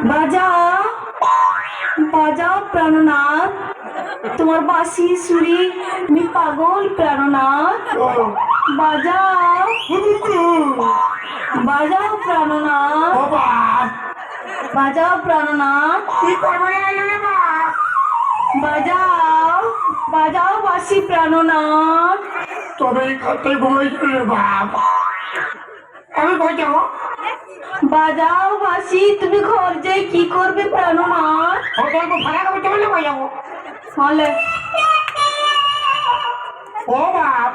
বাজাও বাজাও প্রাণনাথ, তোমার বাঁশি সুরি আমি পাগল প্রাণনাথ। বাজাও বাজাও প্রাণনাথ, বাজাও প্রাণনাথ, বাজাও বাজাও বাঁশি প্রাণনাথ। তবে খাতে ঘুমাইছিল বাপ, আমি বাজাবো। বাজাও বাঁশি, তুমি ঘর যে কি করবে প্রাণনাথ? ভাড়া করতে বলে বাজাবো। হলে ও বাপ,